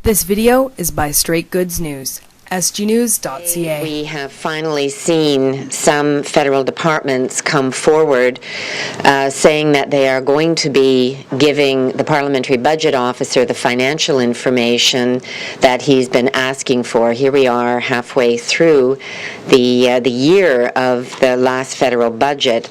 This video is by Straight Goods News, SGNews.ca. We have finally seen some federal departments come forward saying that they are going to be giving the parliamentary budget officer the financial information that he's been asking for. Here we are halfway through the year of the last federal budget,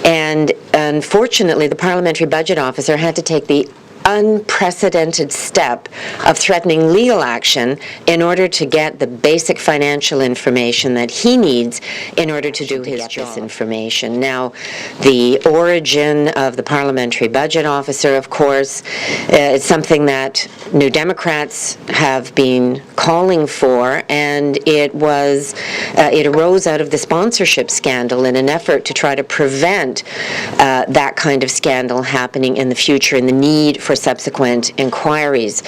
and unfortunately the parliamentary budget officer had to take the unprecedented step of threatening legal action in order to get the basic financial information that he needs in order to do his job. This information. Now, the origin of the parliamentary budget officer, of course, is something that New Democrats have been calling for, and it arose out of the sponsorship scandal in an effort to try to prevent that kind of scandal happening in the future, and the need for subsequent inquiries.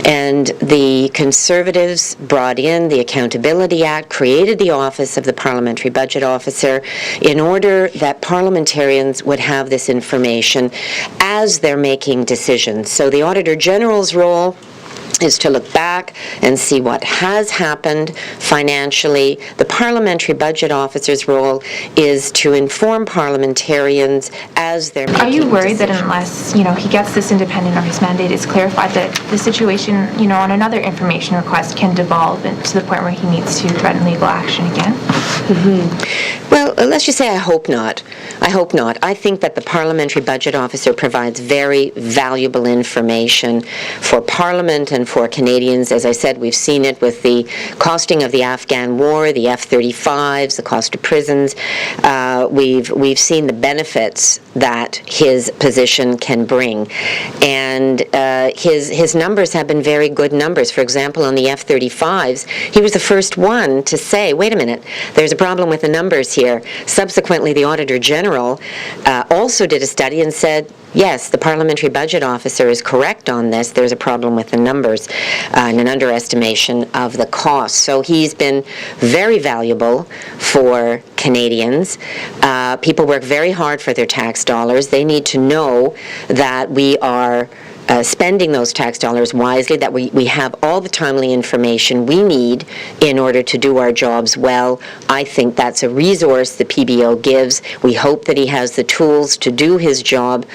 And the Conservatives brought in the Accountability Act, created the office of the Parliamentary Budget Officer in order that parliamentarians would have this information as they're making decisions. So the Auditor General's role is to look back and see what has happened financially. The parliamentary budget officer's role is to inform parliamentarians as they're making decisions. Are you worried that unless, he gets this independent or his mandate is clarified, that the situation, on another information request can devolve to the point where he needs to threaten legal action again? Mm-hmm. Well, let's just say I hope not. I hope not. I think that the parliamentary budget officer provides very valuable information for Parliament and for Canadians. As I said, we've seen it with the costing of the Afghan war, the F-35s, the cost of prisons. We've seen the benefits that his position can bring, and his numbers have been very good numbers. For example, on the F-35s, he was the first one to say, "Wait a minute, there's a problem with the numbers here." Subsequently, the Auditor General also did a study and said, yes, the parliamentary budget officer is correct on this. There's a problem with the numbers and an underestimation of the cost. So he's been very valuable for Canadians. People work very hard for their tax dollars. They need to know that we are spending those tax dollars wisely, that we have all the timely information we need in order to do our jobs well. I think that's a resource the PBO gives. We hope that he has the tools to do his job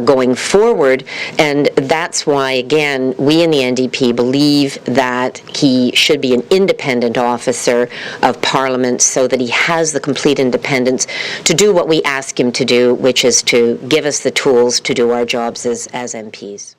going forward, and that's why, again, we in the NDP believe that he should be an independent officer of Parliament so that he has the complete independence to do what we ask him to do, which is to give us the tools to do our jobs as MPs.